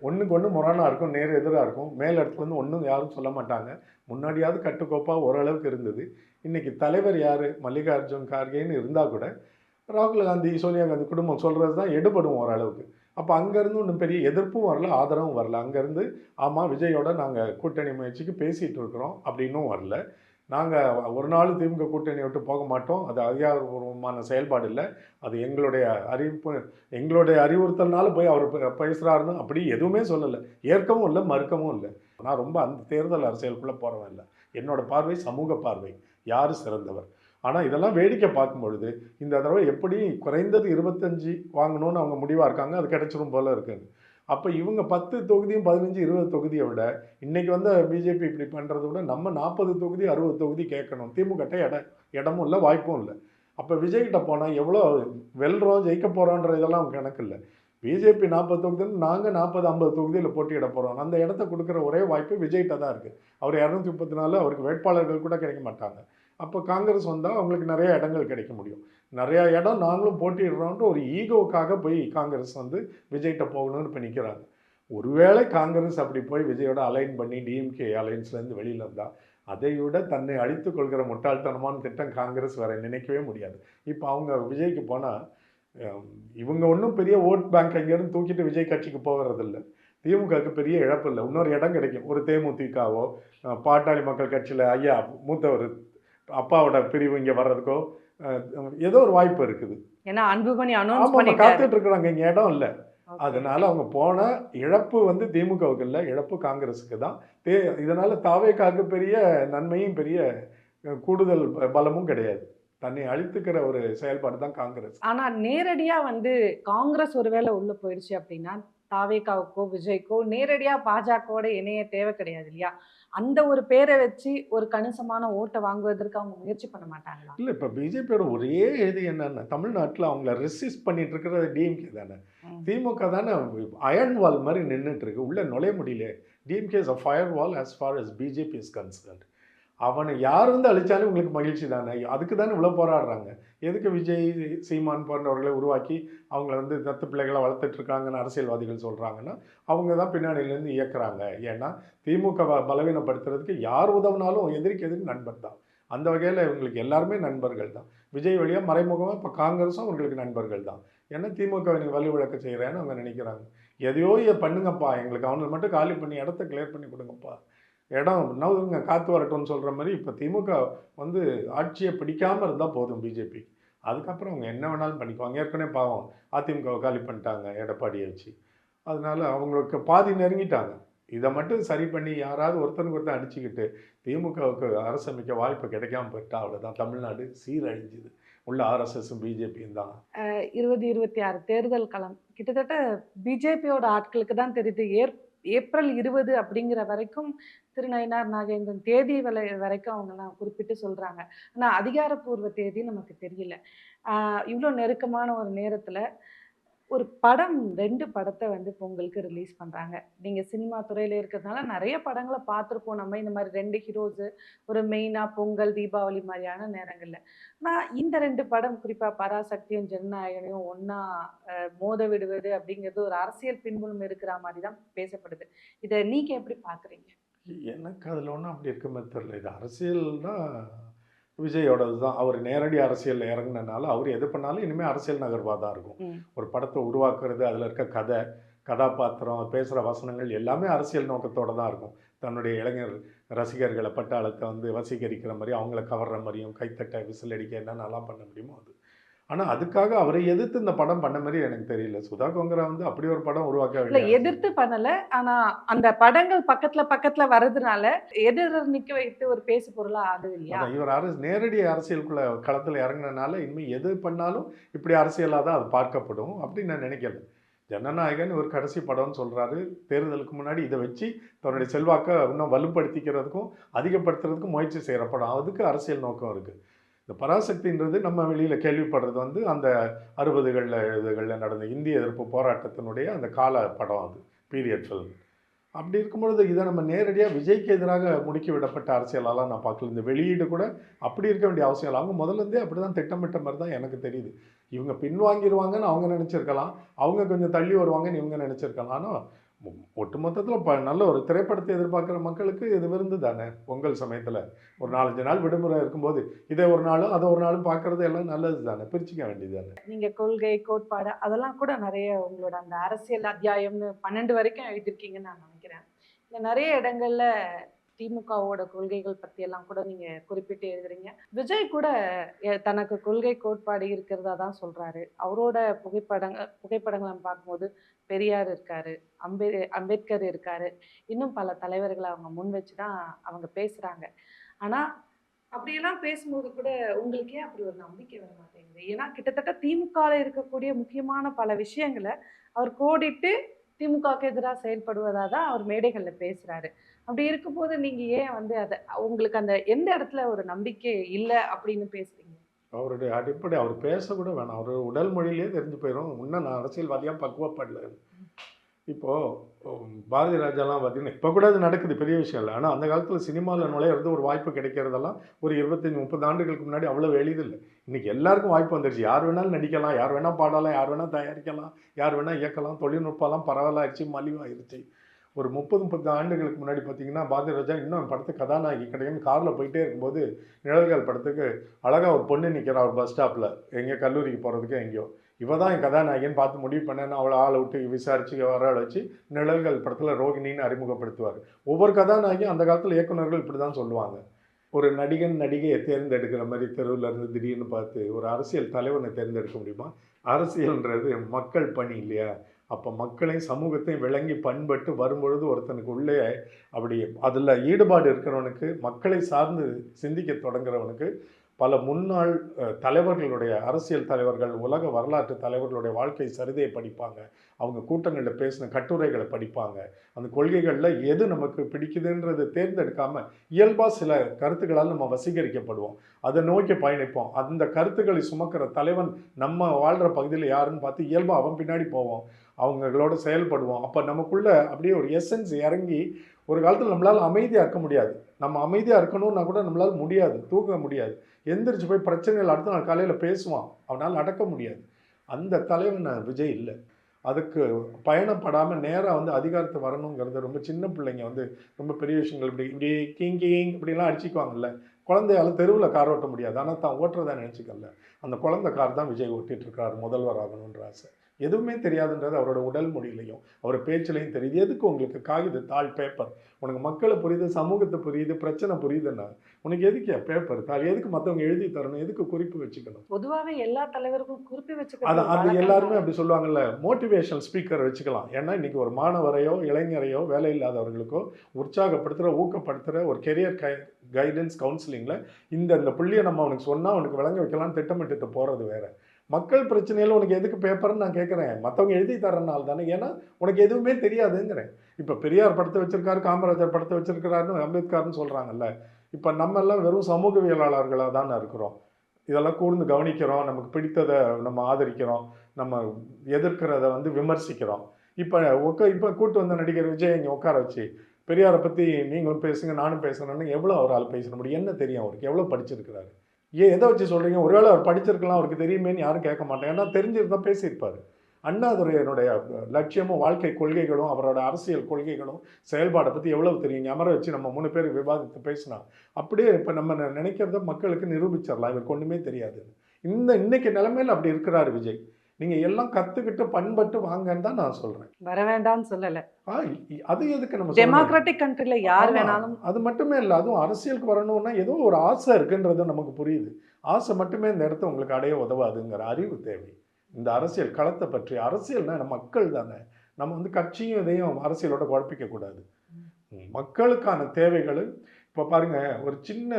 ஒன்றுக்கு ஒன்று முரணாக இருக்கும், நேர் எதிராக இருக்கும். மேல் இடத்துல வந்து ஒன்றும் யாரும் சொல்ல மாட்டாங்க. முன்னாடியாவது கட்டுக்கோப்பாக ஓரளவுக்கு இருந்தது. இன்றைக்கி தலைவர் யார், மல்லிகார்ஜுன் கார்கேன்னு இருந்தால் கூட ராகுல் காந்தி, சோனியா காந்தி குடும்பம் சொல்கிறது தான் எடுபடும் ஓரளவுக்கு. அப்போ அங்கேருந்து ஒன்றும் பெரிய எதிர்ப்பும் வரல, ஆதரவும் வரல. அங்கேருந்து ஆமாம் விஜயோட நாங்கள் கூட்டணி முயற்சிக்கு பேசிகிட்டு இருக்கிறோம் அப்படின்னும் வரல. நாங்கள் ஒரு நாள் திமுக கூட்டணி விட்டு போக மாட்டோம், அது அதிகாரபூர்வமான செயல்பாடு இல்லை, அது எங்களுடைய அறிவுறுத்தல்னால போய் அவர் பேசுகிறாருன்னு அப்படி எதுவுமே சொல்லலை. ஏற்கவும் இல்லை, மறுக்கவும் இல்லை. நான் ரொம்ப அந்த தேர்தல் அரசியலுக்குள்ளே போகிறவன் இல்லை. என்னோடய பார்வை சமூக பார்வை, யார் சிறந்தவர். ஆனால் இதெல்லாம் வேடிக்கை பார்க்கும் பொழுது இந்த தடவை எப்படி குறைந்தது 25 வாங்கணும்னு அவங்க முடிவாக இருக்காங்க. அது கிடைச்சிரும் போல இருக்குன்னு. அப்போ இவங்க 10 தொகுதியும் 15, 20 தொகுதியை விட இன்றைக்கி வந்து பிஜேபி இப்படி பண்ணுறத விட நம்ம 40 தொகுதி 60 தொகுதி கேட்கணும். திமுகட்ட இடமும் இல்லை, வாய்ப்பும் இல்லை. அப்போ விஜய்கிட்ட போனால் எவ்வளோ வெல்றோம், ஜெயிக்க போகிறோன்ற இதெல்லாம் கணக்கு இல்லை. பிஜேபி 40 தொகுதின்னு நாங்கள் 40, 50 தொகுதியில் போட்டியிட போகிறோம். அந்த இடத்த கொடுக்குற ஒரே வாய்ப்பு விஜய்கிட்ட தான் இருக்குது. அவர் 234, அவருக்கு வேட்பாளர்கள் கூட கிடைக்க மாட்டாங்க. அப்போ காங்கிரஸ் வந்தால் அவங்களுக்கு நிறைய இடங்கள் கிடைக்க முடியும். நிறையா இடம் நாங்களும் போட்டிடுறோன்ற ஒரு ஈகோவுக்காக போய் காங்கிரஸ் வந்து விஜய்கிட்ட போகணும்னு இப்போ நிற்கிறாங்க. ஒருவேளை காங்கிரஸ் அப்படி போய் விஜயோட அலைன் பண்ணி டிஎம்கே அலைன்ஸ்லேருந்து வெளியில் வந்தால் அதை விட தன்னை அழித்து கொள்கிற முட்டாள்தனமான திட்டம் காங்கிரஸ் வேற நினைக்கவே முடியாது. இப்போ அவங்க விஜய்க்கு போனால் இவங்க ஒன்றும் பெரிய ஓட் பேங்க் எங்கேருந்து தூக்கிட்டு விஜய் கட்சிக்கு போகிறதில்ல. திமுகவுக்கு பெரிய இழப்பு இல்லை. இன்னொரு இடம் கிடைக்கும். ஒரு தேமுதிகவோ பாட்டாளி மக்கள் கட்சியில் ஐயா மூத்தவர் அப்பாவோட பிரிவு இங்கே வர்றதுக்கோ ஏதோ ஒரு வாய்ப்பு இருக்குது. ஏன்னா அன்புமணி அனௌன்ஸ் ஆமாம், பண்ணிட்டாரு. காத்துட்டு இருக்கிறாங்க. இங்கே இடம் இல்லை. Okay. அதனால அவங்க போன இழப்பு வந்து திமுகவுக்கு இல்லை, இழப்பு காங்கிரஸுக்கு தான். இதனால தாவேக்காவுக்கு பெரிய நன்மையும் பெரிய கூடுதல் பலமும் கிடையாது. தன்னை அழித்துக்கிற ஒரு செயல்பாடு தான் காங்கிரஸ். ஆனா நேரடியா வந்து காங்கிரஸ் ஒருவேளை உள்ள போயிடுச்சு அப்படின்னா தாவேகாவுக்கோ விஜய்க்கோ நேரடியா பாஜகவோட இணைய தேவை கிடையாது இல்லையா? அந்த ஒரு பேரை வச்சு ஒரு கணிசமான ஓட்டை வாங்குவதற்கு அவங்க முயற்சி பண்ண மாட்டாங்களா? இல்லை, இப்போ பிஜேபியோட ஒரே இது என்னன்னா, தமிழ்நாட்டில் அவங்கள ரெசிஸ்ட் பண்ணிட்டு இருக்கிறது டிஎம்கே தானே. திமுக தானே அயர்ன் வால் மாதிரி நின்றுட்டு இருக்கு. உள்ளே நுழைய முடியல. DMK is a fire wall as far as BJP is concerned. அவனை யார் வந்து அழிச்சாலும் உங்களுக்கு மகிழ்ச்சி தானே. அதுக்கு தானே இவ்வளோ போராடுறாங்க. எதுக்கு விஜய் சீமான் போன்றவர்களை உருவாக்கி அவங்கள வந்து தத்து பிள்ளைகளை வளர்த்துட்டு இருக்காங்கன்னு அரசியல்வாதிகள் சொல்கிறாங்கன்னா அவங்க தான் பின்னாடியிலேருந்து இயக்குறாங்க. ஏன்னா திமுக பலவீனப்படுத்துறதுக்கு யார் உதவினாலும் எதிரிக்கு எதிரி நண்பர் தான். அந்த வகையில் இவங்களுக்கு எல்லாருமே நண்பர்கள் தான். விஜய் வழியாக மறைமுகமாக இப்போ காங்கிரஸும் அவங்களுக்கு நண்பர்கள் தான். ஏன்னா திமுக நீங்கள் வலி விளக்க செய்கிறேன்னு அவங்க நினைக்கிறாங்க. எதையோ பண்ணுங்கப்பா, எங்களுக்கு அவங்களுக்கு மட்டும் காலி பண்ணி இடத்த கிளியர் பண்ணி கொடுங்கப்பா, இடம் நவுங்க காத்து வரட்டும்னு சொல்கிற மாதிரி. இப்போ திமுக வந்து ஆட்சியை பிடிக்காமல் இருந்தால் போதும் பிஜேபி. அதுக்கப்புறம் அவங்க என்ன வேணாலும் பண்ணிக்குவாங்க. ஏற்கனவே பாவம் அதிமுகவை காலி பண்ணிட்டாங்க எடப்பாடியை வச்சு. அதனால அவங்களுக்கு பாதி நெருங்கிட்டாங்க. இதை மட்டும் சரி பண்ணி யாராவது ஒருத்தனுக்கு ஒருத்தன் அடிச்சுக்கிட்டு திமுகவுக்கு அரசமைக்க வாய்ப்பு கிடைக்காம போயிட்டா அவ்வளோதான். தமிழ்நாடு சீரழிஞ்சுது. உள்ள ஆர்எஸ்எஸும் பிஜேபியும் தான். 2026 தேர்தல் களம் கிட்டத்தட்ட பிஜேபியோட ஆட்களுக்கு தான் தெரியுது. ஏப்ரல் 20 அப்படிங்கிற வரைக்கும் திரு நயினார் நாகேந்திரன் தேதி வரைக்கும் அவங்கெல்லாம் குறிப்பிட்டு சொல்றாங்க. ஆனா அதிகாரப்பூர்வ தேதி நமக்கு தெரியல. இவ்வளோ நெருக்கமான ஒரு நேரத்துல ஒரு படம் 2 படத்தை வந்து பொங்கலுக்கு ரிலீஸ் பண்றாங்க. நீங்க சினிமா துறையில இருக்கிறதுனால நிறைய படங்களை பார்த்துருப்போம் நம்ம. இந்த மாதிரி 2 ஹீரோஸ் ஒரு மெயினா பொங்கல் தீபாவளி மாதிரியான நேரங்கள்ல. நான் இந்த 2 படம் குறிப்பா பராசக்தியும் ஜனநாயகனையும் ஒன்னா மோத விடுவது அப்படிங்கிறது ஒரு அரசியல் பின்புலம் இருக்கிற மாதிரி தான் பேசப்படுது. இதை நீங்க எப்படி பாக்குறீங்க? எனக்கு அதில் ஒன்றும் அப்படி இருக்க மாதிரி தெரியல. இது அரசியல்னா விஜயோடது தான். அவர் நேரடி அரசியலில் இறங்குனனால அவர் எது பண்ணாலும் இனிமேல் அரசியல் நகர்வாக தான் இருக்கும். ஒரு படத்தை உருவாக்குறது, அதில் இருக்க கதை, கதாபாத்திரம், பேசுகிற வசனங்கள் எல்லாமே அரசியல் நோக்கத்தோடு தான் இருக்கும். தன்னுடைய இளைஞர் ரசிகர்களை பட்டாளத்தை வந்து வசீகரிக்கிற மாதிரி, அவங்கள கவர்ற மாதிரியும், கைத்தட்ட விசில் அடிக்க என்னென்னலாம் பண்ண முடியுமோ அது. ஆனால் அதுக்காக அவரை எதிர்த்து இந்த படம் பண்ண மாதிரி எனக்கு தெரியல. சுதா கொங்கரா வந்து அப்படி ஒரு படம் உருவாக்க இல்ல, எதிர்த்து பண்ணல. ஆனா அந்த படங்கள் பக்கத்துல வர்றதுனால எதிர் நிக்க வைத்து ஒரு பேசு பொருளா ஆகுது இல்லையா? இவர் நேரடி அரசியலுக்குள்ள களத்தில் இறங்கினால இனிமேல் எது பண்ணாலும் இப்படி அரசியலாக தான் அது பார்க்கப்படும் அப்படின்னு நான் நினைக்கல. ஜனநாயகன் ஒரு கடைசி படம்னு சொல்கிறாரு. தேர்தலுக்கு முன்னாடி இதை வச்சு தன்னுடைய செல்வாக்கை இன்னும் வலுப்படுத்திக்கிறதுக்கும் அதிகப்படுத்துறதுக்கும் முயற்சி செய்கிற படம். அதுக்கு அரசியல் நோக்கம் இருக்குது. இந்த பராசக்தின்றது நம்ம வெளியில் கேள்விப்படுறது வந்து அந்த 60களில் நடந்த இந்திய எதிர்ப்பு போராட்டத்தினுடைய அந்த கால படம். அது பீரியட் ஃபில்ம். அப்படி இருக்கும்பொழுது இதை நம்ம நேரடியாக விஜய்க்கு எதிராக முடுக்கி விடப்பட்ட அரசியலாலாம் நான் பார்க்கல. இந்த வெளியீடு கூட அப்படி இருக்க வேண்டிய அவசியம் இல்லை. அவங்க முதல்லேருந்தே அப்படி தான் திட்டமிட்ட மாதிரி தான் எனக்கு தெரியுது. இவங்க பின்வாங்கிடுவாங்கன்னு அவங்க நினச்சிருக்கலாம், அவங்க கொஞ்சம் தள்ளி வருவாங்கன்னு இவங்க நினச்சிருக்கலாம். ஆனால் ஒட்டுமொத்தத்தில் நல்ல ஒரு திரைப்படத்தை எதிர்பார்க்குற மக்களுக்கு இது விருந்து தானே. பொங்கல் சமயத்தில் ஒரு 4-5 நாள் விடுமுறை இருக்கும்போது இதை ஒரு நாளும் அதை ஒரு நாளும் பார்க்குறது எல்லாம் நல்லது தானே. பிரிச்சுக்க வேண்டியது தானே. நீங்கள் கொள்கை கோட்பாடு அதெல்லாம் கூட நிறைய உங்களோட அந்த அரசியல் அத்தியாயம்னு 12 வரைக்கும் எழுதியிருக்கீங்கன்னு நான் நினைக்கிறேன். இல்லை, நிறைய இடங்கள்ல திமுகவோட கொள்கைகள் பற்றியெல்லாம் கூட நீங்கள் குறிப்பிட்டு எழுதுறீங்க. விஜய் கூட தனக்கு கொள்கை கோட்பாடு இருக்கிறதா தான் சொல்கிறாரு. அவரோட புகைப்படங்களை பார்க்கும்போது பெரியார் இருக்காரு, அம்பேத்கர் இருக்காரு, இன்னும் பல தலைவர்களை அவங்க முன் வச்சு தான் அவங்க பேசுகிறாங்க. ஆனால் அப்படியெல்லாம் பேசும்போது கூட உங்களுக்கு ஏன் அப்படி ஒரு நம்பிக்கை வர மாட்டேங்குது? ஏன்னா கிட்டத்தட்ட திமுகவில் இருக்கக்கூடிய முக்கியமான பல விஷயங்களை அவர் கோடிட்டு திமுகவுக்கு எதிராக செயல்படுவதாக தான் அவர் மேடைகளில் பேசுகிறாரு. அப்படி இருக்கும்போது நீங்கள் ஏன் வந்து அதை உங்களுக்கு அந்த எந்த இடத்துல ஒரு நம்பிக்கை இல்லை அப்படின்னு பேசுறீங்க? அவருடைய அடிப்படை அவர் பேசக்கூட வேணாம். அவர் உடல் மொழியிலே தெரிஞ்சு போயிடும் இன்னும் நான் அரசியல்வாதியாக பக்குவப்படல. இப்போது பாரதி ராஜாலாம் பார்த்தீங்கன்னா இப்போ கூட அது நடக்குது, பெரிய விஷயம் இல்லை. ஆனால் அந்த காலத்தில் சினிமாவில் நுழையிறது ஒரு வாய்ப்பு கிடைக்கிறதெல்லாம் ஒரு 25-30 ஆண்டுகளுக்கு முன்னாடி அவ்வளோ எளிதில்லை. இன்றைக்கி எல்லாருக்கும் வாய்ப்பு வந்துடுச்சு. யார் வேணாலும் நடிக்கலாம், யார் வேணால் பாடலாம், யார் வேணால் தயாரிக்கலாம், யார் வேணால் இயக்கலாம். தொழில்நுட்பம்லாம் பரவலாகிடுச்சு, மலிவாகிடுச்சு. ஒரு 30-30 ஆண்டுகளுக்கு முன்னாடி பார்த்தீங்கன்னா பாரதி ராஜா இன்னும் படத்துக்கு கதாநாயகி கிடைக்குன்னு காரில் போயிட்டே இருக்கும்போது நிழல்கள் படத்துக்கு அழகாக ஒரு பொண்ணு நிற்கிறா ஒரு பஸ் ஸ்டாப்பில், எங்கேயோ கல்லூரிக்கு போகிறதுக்கு எங்கேயோ. இவ தான் என் கதாநாயகன் பார்த்து முடிவு பண்ணேன்னு அவளை ஆளை விட்டு விசாரித்து வர வச்சு நிழல்கள் படத்தில் ரோகிணின்னு அறிமுகப்படுத்துவார். ஒவ்வொரு கதாநாயகியும் அந்த காலத்தில் இயக்குனர்கள் இப்படி தான் சொல்லுவாங்க. ஒரு நடிகன் நடிகையை தேர்ந்தெடுக்கிற மாதிரி தெருவில் இருந்து திடீர்னு பார்த்து ஒரு அரசியல் தலைவனை தேர்ந்தெடுக்க முடியுமா? அரசியல்ன்றது மக்கள் பணி இல்லையா? அப்போ மக்களையும் சமூகத்தையும் விளங்கி பண்பட்டு வரும்பொழுது ஒருத்தனுக்கு உள்ளே அப்படி அதில் ஈடுபாடு இருக்கிறவனுக்கு, மக்களை சார்ந்து சிந்திக்க தொடங்குறவனுக்கு பல முன்னாள் தலைவர்களுடைய, அரசியல் தலைவர்கள், உலக வரலாற்று தலைவர்களுடைய வாழ்க்கை சரிதையை படிப்பாங்க. அவங்க கூட்டங்களில் பேசின கட்டுரைகளை படிப்பாங்க. அந்த கொள்கைகளில் எது நமக்கு பிடிக்குதுன்றதை தேர்ந்தெடுக்காமல் இயல்பாக சில கருத்துக்களால் நம்ம வசீகரிக்கப்படுவோம். அதை நோக்கி பயணிப்போம். அந்த கருத்துக்களை சுமக்கிற தலைவன் நம்ம வாழ்கிற பகுதியில் யாருன்னு பார்த்து இயல்பாக அவன் பின்னாடி போவோம். அவங்களோட செயல்படுவோம். அப்போ நமக்குள்ள அப்படியே ஒரு எசன்ஸ் இறங்கி ஒரு காலத்தில் நம்மளால் அமைதியாக இருக்க முடியாது. நம்ம அமைதியாக இருக்கணும்னா கூட நம்மளால் முடியாது, தூக்க முடியாது. எந்திரிச்சு போய் பிரச்சனைகள் அடுத்த நாள் காலையில் பேசுவான். அவனால் அடக்க முடியாது. அந்த தலைவன் விஜய் இல்லை. அதுக்கு பயணப்படாமல் நேராக வந்து அதிகாரத்தை வரணுங்கிறது ரொம்ப சின்ன பிள்ளைங்க வந்து ரொம்ப பெரிய விஷயங்கள் இப்படி இப்படி கிங் இப்படிலாம் அடிச்சிக்குவாங்கல்ல. குழந்தையால் தெருவில் கார் ஓட்ட முடியாது, ஆனால் தான் ஓட்டுறதா நினச்சிக்கல. அந்த குழந்தை கார் தான் விஜய் ஓட்டிகிட்டு இருக்காரு, முதல்வர் ஆகணுன்ற ஆசை. எதுவுமே தெரியாதுன்றது அவரோட உடல் மொழியிலையும் அவர் பேச்சிலையும் தெரியுது. எதுக்கு உங்களுக்கு காகித தாள் பேப்பர்? உனக்கு மக்களை புரியுது, சமூகத்தை புரியுது, பிரச்சனை புரியுதுன்னா உனக்கு எதுக்கு பேப்பர் தாள்? எதுக்கு மற்றவங்க எழுதி தரணும்? எதுக்கு குறிப்பு வச்சுக்கணும்? பொதுவாகவே எல்லா தலைவருக்கும் குறிப்பு அது வச்சுக்கலாம். எல்லாருமே அப்படி சொல்லுவாங்கல்ல, மோட்டிவேஷனல் ஸ்பீக்கர் வச்சுக்கலாம். ஏன்னா இன்னைக்கு ஒரு மாணவரையோ இளைஞரையோ வேலை இல்லாதவர்களுக்கோ உற்சாகப்படுத்துகிற, ஊக்கப்படுத்துகிற ஒரு கெரியர் கைடன்ஸ் கவுன்சிலிங்கில் இந்த புள்ளியை நம்ம அவனுக்கு சொன்னால் அவனுக்கு விளங்க வைக்கலாம்னு திட்டமிட்டு போகிறது வேற. மக்கள் பிரச்சனையில் உனக்கு எதுக்கு பேப்பர்னு நான் கேட்குறேன். மற்றவங்க எழுதி தரனால தானே. ஏன்னா உனக்கு எதுவுமே தெரியாதுங்கிறேன். இப்போ பெரியார் படத்தை வச்சிருக்காரு, காமராஜர் படத்தை வச்சிருக்கிறாருன்னு, அம்பேத்கர்னு சொல்கிறாங்கல்ல. இப்போ நம்ம எல்லாம் வெறும் சமூகவியலாளர்களாக தானே இருக்கிறோம். இதெல்லாம் கூர்ந்து கவனிக்கிறோம், நமக்கு பிடித்ததை நம்ம ஆதரிக்கிறோம், நம்ம எதிர்க்கிறத வந்து விமர்சிக்கிறோம். இப்போ கூட்டு வந்த நடிகர் விஜய் இங்கே உட்கார வச்சு பெரியாரை பற்றி நீங்களும் பேசுங்க நானும் பேசுகிறேன்னு எவ்வளோ அவரால் பேச முடியும்? என்ன தெரியும் அவருக்கு? எவ்வளோ படிச்சிருக்கிறாரு? எதை வச்சு சொல்கிறீங்க? ஒருவேளை அவர் படிச்சிருக்கலாம், அவருக்கு தெரியுமேன்னு யாரும் கேட்க மாட்டேன். ஏன்னா தெரிஞ்சிருந்தால் பேசியிருப்பார். அண்ணாதுரையனுடைய லட்சியமும் வாழ்க்கை கொள்கைகளும் அவரோட அரசியல் கொள்கைகளும் செயல்பாடை பற்றி எவ்வளவு தெரியும்? அமர வச்சு நம்ம 3 பேர் விவாதித்து பேசினா அப்படியே இப்போ நம்ம நினைக்கிறத மக்களுக்கு நிரூபிச்சிடலாம் இவருக்கு ஒன்றுமே தெரியாது. இன்னைக்கு நிலைமையில் அப்படி இருக்கிறார் விஜய். நீங்கள் எல்லாம் கற்றுக்கிட்டு பண்பட்டு வாங்கன்னு தான் நான் சொல்கிறேன். வர வேண்டாம்னு சொல்லலை. அது எதுக்கு நம்ம டெமோக்ராட்டிக் கண்ட்ரில யார் வேணாலும். அது மட்டுமே இல்லை, அதுவும் அரசியலுக்கு வரணும்னா ஏதோ ஒரு ஆசை இருக்குன்றது நமக்கு புரியுது. ஆசை மட்டுமே இந்த இடத்த உங்களுக்கு அடைய உதவாதுங்கிற அறிவு தேவை. இந்த அரசியல் களத்தை பற்றி, அரசியல்னா நம்ம மக்கள் தானே. நம்ம வந்து கட்சியும் இதையும் அரசியலோட குழப்பிக்க கூடாது. மக்களுக்கான தேவைகள் இப்போ பாருங்க, ஒரு சின்ன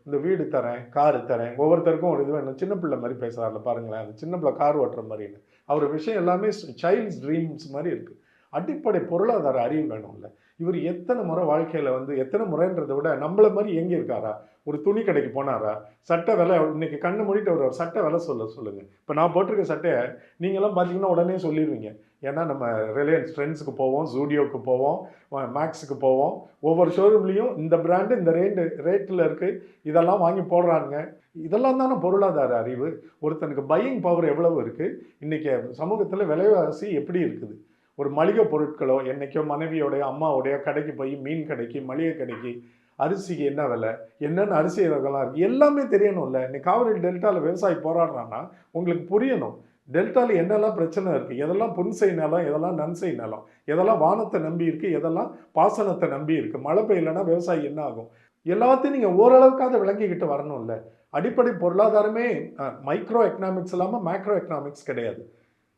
இந்த வீடு தரேன், காரு தரேன், ஒவ்வொருத்தருக்கும் ஒரு இது வேணும். சின்ன பிள்ளை மாதிரி பேசுறாருல பாருங்களேன், அந்த சின்ன பிள்ளை கார் ஓட்டுற மாதிரின்னு. அவர் விஷயம் எல்லாமே சைல்ட்ஸ் ட்ரீம்ஸ் மாதிரி இருக்கு. அடிப்படை பொருளாதார அறிவு வேணும்ல. இவர் எத்தனை முறை வாழ்க்கையில் வந்து எத்தனை முறைன்றதை விட நம்மள மாதிரி எங்கே இருக்காரா? ஒரு துணி கடைக்கு போனாரா? சட்டை விலை இன்னைக்கு கண்ணு மூடிட்டு ஒரு சட்டை விலை சொல்லுங்கள். இப்போ நான் போட்டிருக்க சட்டையை நீங்களாம் பார்த்தீங்கன்னா உடனே சொல்லிடுவீங்க. ஏன்னா நம்ம ரிலையன்ஸ் ட்ரெண்ட்ஸுக்கு போவோம், ஜூடியோவுக்கு போவோம், மேக்ஸுக்கு போவோம். ஒவ்வொரு ஷோரூம்லேயும் இந்த பிராண்டு இந்த ரேட்டில் இருக்குது, இதெல்லாம் வாங்கி போடுறாங்க. இதெல்லாம் தானே பொருளாதார அறிவு. ஒருத்தனுக்கு பையிங் பவர் எவ்வளவு இருக்குது? இன்றைக்கி சமூகத்தில் விலைவாசி எப்படி இருக்குது? ஒரு மளிகை பொருட்களோ, என்றைக்கோ மனைவியோடைய அம்மாவோடைய கடைக்கு போய் மீன் கடைக்கு, மளிகை கடைக்கு, அரிசிக்கு என்ன விலை, என்னென்ன அரிசி ரகம்லாம் இருக்குது எல்லாமே தெரியணும்ல. இன்னைக்கு காவிரி டெல்டாவில் விவசாயி போராடுறான்னா உங்களுக்கு புரியணும். டெல்டாவில் என்னெல்லாம் பிரச்சனை இருக்குது, எதெல்லாம் புன்சை நிலம், எதெல்லாம் நன்சை நிலம், எதெல்லாம் வானத்தை நம்பி இருக்குது, எதெல்லாம் பாசனத்தை நம்பி இருக்குது. மழை பெய்யலைன்னா விவசாயி என்ன ஆகும்? எல்லாத்தையும் நீங்கள் ஓரளவுக்காக விளங்கிக்கிட்டு வரணும்ல. அடிப்படை பொருளாதாரமே மைக்ரோ எக்கனாமிக்ஸ் இல்லாமல் மேக்ரோ எக்கனாமிக்ஸ் கிடையாது.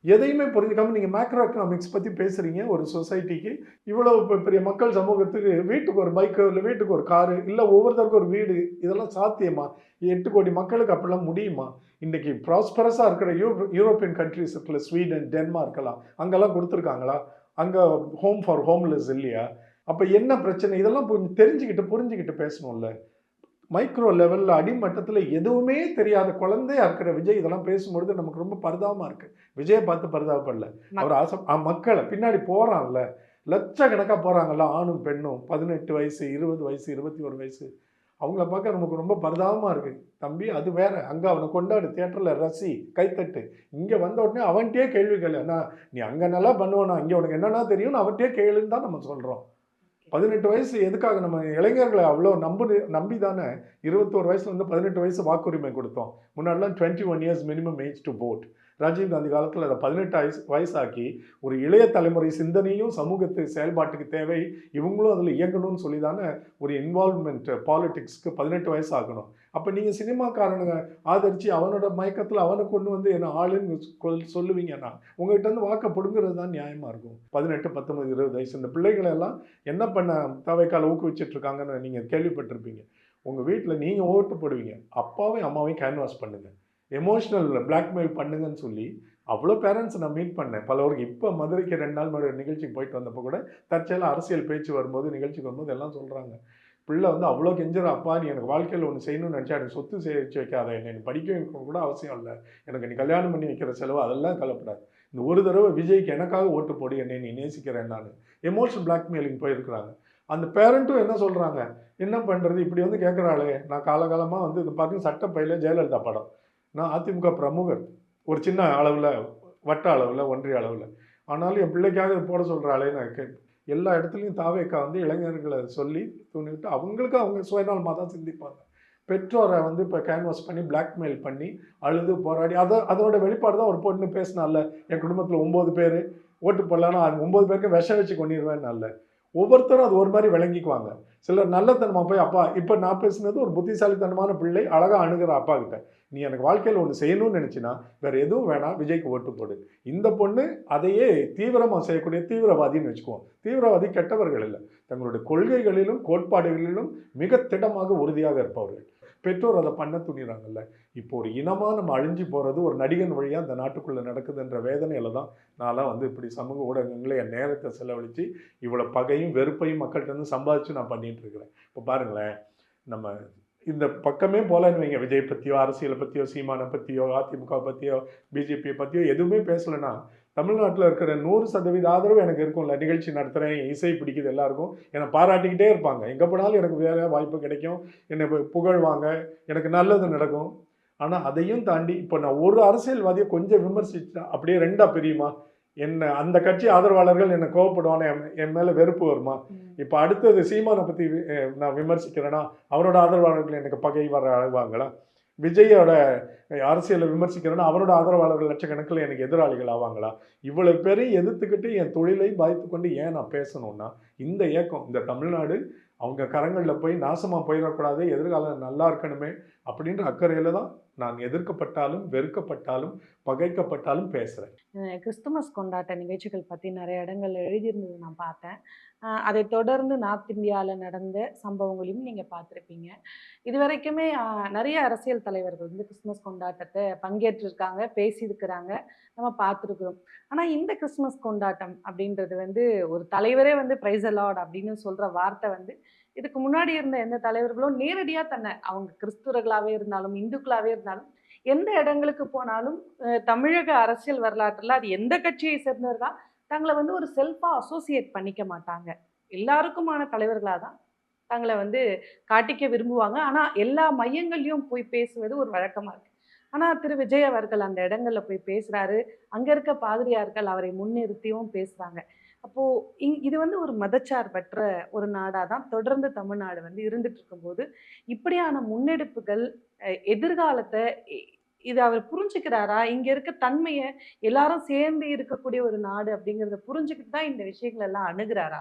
எதையுமே புரிஞ்சுக்காம நீங்கள் மேக்ரோ எக்கனாமிக்ஸ் பற்றி பேசுகிறீங்க. ஒரு சொசைட்டிக்கு இவ்வளோ பெரிய மக்கள் சமூகத்துக்கு வீட்டுக்கு ஒரு பைக்கு, இல்லை வீட்டுக்கு ஒரு காரு, இல்லை ஒவ்வொருத்தருக்கும் ஒரு வீடு, இதெல்லாம் சாத்தியமா? 8 கோடி மக்களுக்கு அப்படிலாம் முடியுமா? இன்றைக்கி ப்ராஸ்பரஸாக இருக்கிற யூரோப்பியன் கண்ட்ரிஸ் இருக்குல்ல, ஸ்வீடன், டென்மார்க்கெல்லாம், அங்கெல்லாம் கொடுத்துருக்காங்களா? அங்கே ஹோம் ஃபார் ஹோம்லெஸ் இல்லையா? அப்போ என்ன பிரச்சனை? இதெல்லாம் தெரிஞ்சுக்கிட்டு புரிஞ்சுக்கிட்டு பேசணும்ல. மைக்ரோ லெவலில் அடிமட்டத்தில் எதுவுமே தெரியாத குழந்தையா இருக்கிற விஜய் இதெல்லாம் பேசும்பொழுது நமக்கு ரொம்ப பரிதாபமாக இருக்குது. விஜயை பார்த்து பரிதாபப்படல, அவர் மக்களை பின்னாடி போகிறான்ல, லட்சக்கணக்காக போகிறாங்கல்ல, ஆணும் பெண்ணும், 18 வயசு, 20 வயசு, 21 வயசு, அவங்கள பார்க்க நமக்கு ரொம்ப பரிதாபமாக இருக்குது. தம்பி அது வேற, அங்கே அவனை கொண்டாடு, தியேட்டரில் ரசி, கைத்தட்டு. இங்கே வந்த உடனே அவன்கிட்டே கேள்வி கேளு. அண்ணா நீ அங்கே நல்லா பண்ணுவானா, இங்கே உனக்கு என்னென்னா தெரியும்னு அவன்கிட்டே கேளுன்னு தான் நம்ம சொல்கிறோம். 18 வயசு எதுக்காக? நம்ம இளைஞர்களை அவ்வளோ நம்பி தானே 21 வயசுல வந்து 18 வயசு வாக்குரிமை கொடுத்தோம். முன்னாடிலாம் 21 years minimum age to vote. Rajiv Gandhi காலத்தில் அதை 18 வயசாக்கி ஒரு இளைய தலைமுறை சிந்தனையும் சமூகத்து செயல்பாட்டுக்கு தேவை, இவங்களும் அதில் இயங்கணும்னு சொல்லி தானே ஒரு இன்வால்வ்மெண்ட் பாலிடிக்ஸ்க்கு 18 வயசு ஆகணும். அப்போ நீங்கள் சினிமாக்காரனுங்க ஆதரித்து அவனோட மயக்கத்தில் அவனை கொண்டு வந்து என்ன ஆளுன்னு சொல்லுவீங்கன்னா உங்கள்கிட்ட இருந்து வாக்க பிடுங்கிறது தான் நியாயமாக இருக்கும். 18, 19, 20 வயசு இந்த பிள்ளைகளை எல்லாம் என்ன பண்ண தவைக்கால ஊக்குவிச்சிட்டு இருக்காங்கன்னு நீங்கள் கேள்விப்பட்டிருப்பீங்க. உங்கள் வீட்டில் நீங்கள் ஓட்டு போடுவீங்க, அப்பாவையும் அம்மாவையும் கேன்வாஸ் பண்ணுங்கள், எமோஷ்னல் பிளாக்மெயில் பண்ணுங்கன்னு சொல்லி அவ்வளோ பேரண்ட்ஸ் நான் மீட் பண்ணேன் பலவருக்கு. இப்போ மதுரைக்கு 2 நாள் முன்னாடி நிகழ்ச்சிக்கு போயிட்டு வந்தப்போ கூட தற்செயலாக அரசியல் பேச்சு வரும்போது நிகழ்ச்சிக்கு வரும்போது எல்லாம் சொல்கிறாங்க, பிள்ளை வந்து அவ்வளோ கெஞ்சுற, அப்பா நீ எனக்கு வாழ்க்கையில் ஒன்று செய்யணும்னு நினச்சா எனக்கு சொத்து சேர்த்து வைக்காத, என்னை படிக்க வைக்க கூட அவசியம் இல்லை, எனக்கு நீ கல்யாணம் பண்ணி வைக்கிற செலவு அதெல்லாம் கலப்படாது, இந்த ஒரு தடவை விஜய்க்கு எனக்காக ஓட்டு போடு, என்னை நீ நேசிக்கிறேன் நான். எமோஷனல் பிளாக்மெயிலிங் போயிருக்கிறாங்க. அந்த பேரண்ட்டும் என்ன சொல்கிறாங்க, என்ன பண்ணுறது இப்படி வந்து கேட்குறாளே, நான் காலகாலமாக வந்து இது பார்த்து சட்டப்பையில் ஜெயலலிதா படம், நான் அதிமுக பிரமுகர் ஒரு சின்ன அளவில், வட்ட அளவில், ஒன்றிய அளவில், ஆனாலும் என் பிள்ளைக்காக போட சொல்கிறாளே நான் எல்லா இடத்துலையும் தாவேக்கா வந்து இளைஞர்களை சொல்லி தூண்டிவிட்டு அவங்களுக்கு அவங்க சுயநலமாக தான் சிந்திப்பாங்க. பெற்றோரை வந்து இப்போ கேன்வாஸ் பண்ணி பிளாக்மெயில் பண்ணி அழுது போராடி அதோட வெளிப்பாடு தான் ஒரு பொண்ணு பேசினால, என் குடும்பத்தில் 9 பேர் ஓட்டு போடலான்னா அது 9 பேருக்கு விஷம் வச்சு கொண்டிடுவேன்னு அல்ல. ஒவ்வொருத்தரும் அது ஒரு மாதிரி விளங்கிக்குவாங்க. சிலர் நல்லத்தனமாக போய் அப்பா, இப்போ நான் பேசுனது ஒரு புத்திசாலித்தனமான பிள்ளை அழகாக அணுகிற அப்பா கிட்ட, நீ எனக்கு வாழ்க்கையில் ஒன்று செய்யணும்னு நினச்சின்னா வேறு எதுவும் வேணாம், விஜய்க்கு ஓட்டு போடு. இந்த பொண்ணு அதையே தீவிரமாக செய்யக்கூடிய தீவிரவாதின்னு வச்சுக்குவோம். தீவிரவாதி கெட்டவர்கள் இல்லை, தங்களுடைய கொள்கைகளிலும் கோட்பாடுகளிலும் மிக திடமாக உறுதியாக இருப்பவர்கள். பெற்றோர் அதை பண்ண துணிறாங்கல்ல. இப்போ ஒரு இனமாக நம்ம அழிஞ்சு போகிறது ஒரு நடிகன் வழியாக அந்த நாட்டுக்குள்ளே நடக்குதுன்ற வேதனையில் தான் நான்லாம் வந்து இப்படி சமூக ஊடகங்களில் என் நேரத்தை செலவழித்து இவ்வளோ பகையும் வெறுப்பையும் மக்கள்கிட்ட இருந்து சம்பாதிச்சு நான் பண்ணிகிட்டு இருக்கிறேன். இப்போ பாருங்களேன், நம்ம இந்த பக்கமே போலன்னு வைங்க, விஜய் பற்றியோ அரசியலை பற்றியோ சீமானை பற்றியோ அதிமுக பற்றியோ பிஜேபியை பற்றியோ எதுவுமே பேசலைன்னா தமிழ்நாட்டில் இருக்கிற 100% ஆதரவு எனக்கு இருக்கும்ல. நிகழ்ச்சி நடத்துகிறேன், இசை பிடிக்குது, எல்லாருக்கும் என்னை பாராட்டிக்கிட்டே இருப்பாங்க, எங்கே போனாலும் எனக்கு வேறு வாய்ப்பு கிடைக்கும், என்னை புகழ்வாங்க, எனக்கு நல்லது நடக்கும். ஆனால் அதையும் தாண்டி இப்போ நான் ஒரு அரசியல்வாதியை கொஞ்சம் விமர்சிச்சா அப்படியே 2ஆ பிரியுமா? என்ன அந்த கட்சி ஆதரவாளர்கள் என்னை கோவப்படுவானே, என் மேலே வெறுப்பு வருமா? இப்போ அடுத்தது சீமானை பற்றி நான் விமர்சிக்கிறேன்னா அவரோட ஆதரவாளர்கள் எனக்கு பகை வர ஆவாங்களா? விஜயோட அரசியலை விமர்சிக்கிறேன்னா அவரோட ஆதரவாளர்கள் லட்சக்கணக்கில் எனக்கு எதிராளிகள் ஆவாங்களா? இவ்வளவு பேரையும் எதிர்த்துக்கிட்டு என் தொழிலை பாதித்து கொண்டு ஏன் நான் பேசணும்னா, இந்த இயக்கம், இந்த தமிழ்நாடு அவங்க கரங்களில் போய் நாசமாக போயிடக்கூடாது, எதிர்காலம் நல்லா இருக்கணுமே அப்படின்ற அக்கறையில் தான் நான் எதிர்க்கப்பட்டாலும் வெறுக்கப்பட்டாலும் பகைக்கப்பட்டாலும் பேசுகிறேன். கிறிஸ்துமஸ் கொண்டாட்ட நிகழ்ச்சிகள் பற்றி நிறைய இடங்கள் எழுதியிருந்தது நான் பார்த்தேன். அதை தொடர்ந்து நார்த் இந்தியாவில் நடந்த சம்பவங்களையும் நீங்கள் பார்த்துருப்பீங்க. இது வரைக்குமே நிறைய அரசியல் தலைவர்கள் வந்து கிறிஸ்துமஸ் கொண்டாட்டத்தை பங்கேற்றிருக்காங்க, பேசியிருக்கிறாங்க, நம்ம பார்த்துருக்குறோம். ஆனால் இந்த கிறிஸ்துமஸ் கொண்டாட்டம் அப்படின்றது வந்து ஒரு தலைவரே வந்து பிரைஸ் அலார்ட் அப்படின்னு சொல்கிற வார்த்தை வந்து இதுக்கு முன்னாடி இருந்த எந்த தலைவர்களும் நேரடியாக தன்னை, அவங்க கிறிஸ்துவர்களாகவே இருந்தாலும் இந்துக்களாகவே இருந்தாலும் எந்த இடங்களுக்கு போனாலும் தமிழக அரசியல் வரலாற்றில் அது எந்த கட்சியை சேர்ந்தவர்களா தங்களை வந்து ஒரு செல்ஃபாக அசோசியேட் பண்ணிக்க மாட்டாங்க. எல்லாருக்குமான தலைவர்களாக தான் தங்களை வந்து காட்டிக்க விரும்புவாங்க. ஆனால் எல்லா மையங்கள்லையும் போய் பேசுவது ஒரு வழக்கமாக இருக்கு. ஆனால் திரு விஜய் அவர்கள் அந்த இடங்கள்ல போய் பேசுகிறாரு, அங்கே இருக்க பாதிரியார்கள் அவரை முன்னிறுத்தியும் பேசுகிறாங்க. அப்போது இது வந்து ஒரு மதச்சார்பற்ற ஒரு நாடாக தான் தொடர்ந்து தமிழ்நாடு வந்து இருந்துட்டு இருக்கும்போது இப்படியான முன்னெடுப்புகள் எதிர்காலத்தை இது அவர் புரிஞ்சுக்கிறாரா? இங்க இருக்க தன்மையை எல்லாரும் சேர்ந்து இருக்கக்கூடிய ஒரு நாடு அப்படிங்கிறத புரிஞ்சுக்கிட்டு தான் இந்த விஷயங்கள் எல்லாம் அணுகிறாரா?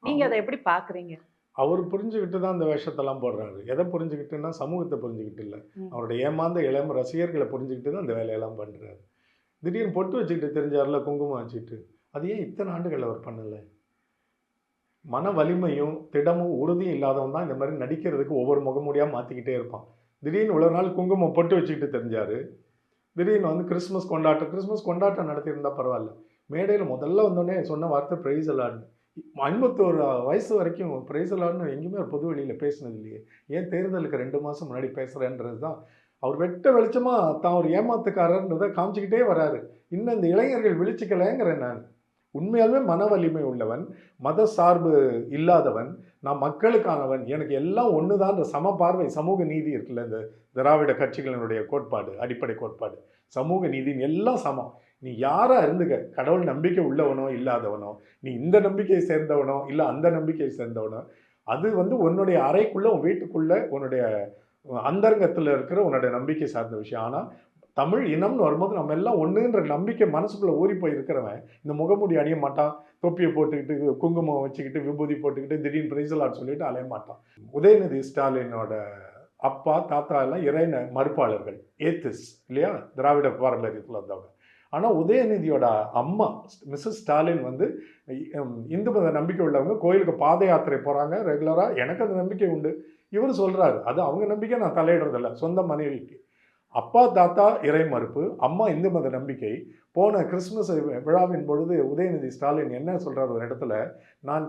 நீங்க அதை எப்படி பாக்குறீங்க? அவர் புரிஞ்சுக்கிட்டு தான் அந்த வேஷத்தெல்லாம் போடுறாரு. எதை புரிஞ்சுக்கிட்டுன்னா சமூகத்தை புரிஞ்சுக்கிட்டு இல்லை, அவருடைய ஏமாந்த இளம் ரசிகர்களை புரிஞ்சுக்கிட்டு தான் அந்த வேலையெல்லாம் பண்ணுறாரு. திடீர்னு பொட்டு வச்சுக்கிட்டு தெரிஞ்சார்ல, குங்குமம் வச்சுக்கிட்டு, அது ஏன் இத்தனை ஆண்டுகள் அவர் பண்ணலை? மன வலிமையும் திடமும் உறுதியும் இல்லாதவன் தான் இந்த மாதிரி நடிக்கிறதுக்கு ஒவ்வொரு முகமூடியாக மாற்றிக்கிட்டே இருப்பான். திடீர்னு இவ்வளோ நாள் குங்குமம் பொட்டு வச்சுக்கிட்டு தெரிஞ்சார், திடீர்னு வந்து கிறிஸ்மஸ் கொண்டாட்டம் நடத்தியிருந்தா பரவாயில்ல. மேடையில் முதல்ல வந்தோடனே சொன்ன வார்த்தை பிரைஸ் அலாட்னு. 51 வயசு வரைக்கும் பிரைஸ் அலாட்னு எங்கேயுமே ஒரு பொது வெளியில் பேசினது இல்லையே. ஏன் தேர்தலுக்கு 2 மாதம் முன்னாடி பேசுகிறேன்றது தான் அவர் வெட்ட வெளிச்சமாக தான் ஒரு ஏமாத்துக்காரன்றதை காமிச்சிக்கிட்டே வராரு. இன்னும் இந்த இளைஞர்கள் விழிச்சிக்கலைங்கிறேன் நான். உண்மையாலுமே மன வலிமை உள்ளவன், மத சார்பு இல்லாதவன், நான் மக்களுக்கானவன், எனக்கு எல்லாம் ஒன்று தான் சம பார்வை, சமூக நீதி இருக்குல்ல, இந்த திராவிட கட்சிகளினுடைய கோட்பாடு, அடிப்படை கோட்பாடு, சமூக நீதின்னு எல்லாம் சமம். நீ யாராக இருந்துக்க, கடவுள் நம்பிக்கை உள்ளவனோ இல்லாதவனோ, நீ இந்த நம்பிக்கையை சேர்ந்தவனோ இல்லை அந்த நம்பிக்கையை சேர்ந்தவனோ, அது வந்து உன்னுடைய அறைக்குள்ளே, உன் வீட்டுக்குள்ளே, உன்னுடைய அந்தரங்கத்தில் இருக்கிற உன்னுடைய நம்பிக்கை சார்ந்த விஷயம். ஆனால் தமிழ் இனம்னு வரும்போது நம்ம எல்லாம் ஒன்றுன்ற நம்பிக்கை மனசுக்குள்ளே ஊறி போய் இருக்கிறவன் இந்த முகமூடி அணிய மாட்டான், தொப்பியை போட்டுக்கிட்டு குங்குமம் வச்சுக்கிட்டு விபூதி போட்டுக்கிட்டு திடீர்னு பிரைசலாட் சொல்லிட்டு அலைய மாட்டான். உதயநிதி ஸ்டாலினோட அப்பா தாத்தா எல்லாம் இறை மறுப்பாளர்கள், ஏத்திஸ் இல்லையா, திராவிட பாரம்பரியத்தில் வந்தவங்க. ஆனால் உதயநிதியோட அம்மா மிஸ்ஸஸ் ஸ்டாலின் வந்து இந்து மத நம்பிக்கை உள்ளவங்க, கோயிலுக்கு பாத யாத்திரை போகிறாங்க ரெகுலராக. எனக்கு அந்த நம்பிக்கை உண்டு. இவர் சொல்கிறாரு அது அவங்க நம்பிக்கை, நான் தலையிடுறதில்ல. சொந்த மனைவிக்கு அப்பா தாத்தா இறை மறுப்பு, அம்மா இந்து மத நம்பிக்கை. போன கிறிஸ்துமஸ் விழாவின் பொழுது உதயநிதி ஸ்டாலின் என்ன சொல்கிறார் ஒரு இடத்துல, நான்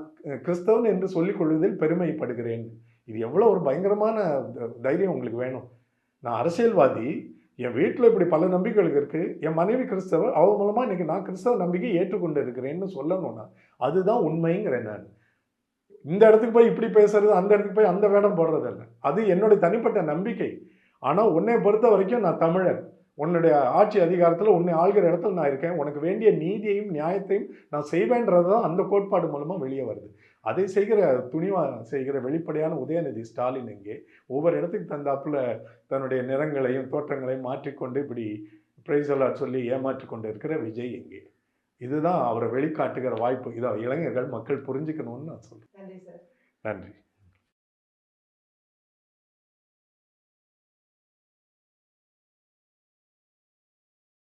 கிறிஸ்தவன் என்று சொல்லிக் கொள்வதில் பெருமைப்படுகிறேன். இது எவ்வளோ ஒரு பயங்கரமான தைரியம் உங்களுக்கு வேணும். நான் அரசியல்வாதி, என் வீட்டில் இப்படி பல நம்பிக்கைகள் இருக்குது, என் மனைவி கிறிஸ்தவர், அவன் மூலமாக இன்றைக்கி நான் கிறிஸ்தவ நம்பிக்கை ஏற்றுக்கொண்டு இருக்கிறேன்னு சொல்லணும்னா அதுதான் உண்மைங்கிறேன். நான் இந்த இடத்துக்கு போய் இப்படி பேசுறது, அந்த இடத்துக்கு போய் அந்த வேடம் போடுறதில்ல. அது என்னுடைய தனிப்பட்ட நம்பிக்கை. ஆனால் உன்னை பொறுத்த வரைக்கும் நான் தமிழன், உன்னுடைய ஆட்சி அதிகாரத்தில் உன்னை ஆள்கிற இடத்துல நான் இருக்கேன், உனக்கு வேண்டிய நீதியையும் நியாயத்தையும் நான் செய்வேன்றது தான் அந்த கோட்பாடு மூலமாக வெளியே வருது. அதை செய்கிற துணிவாக செய்கிற வெளிப்படையான உதயநிதி ஸ்டாலின் எங்கே? ஒவ்வொரு இடத்துக்கு தந்தாப்புல தன்னுடைய நிறங்களையும் தோற்றங்களையும் மாற்றிக்கொண்டு இப்படி பிரைசலாட் சொல்லி ஏமாற்றி கொண்டு இருக்கிற விஜய் எங்கே? இதுதான் அவரை வெளிக்காட்டுகிற வாய்ப்பு. இதை இளைஞர்கள் மக்கள் புரிஞ்சுக்கணும்னு நான் சொல்கிறேன். நன்றி சார். நன்றி.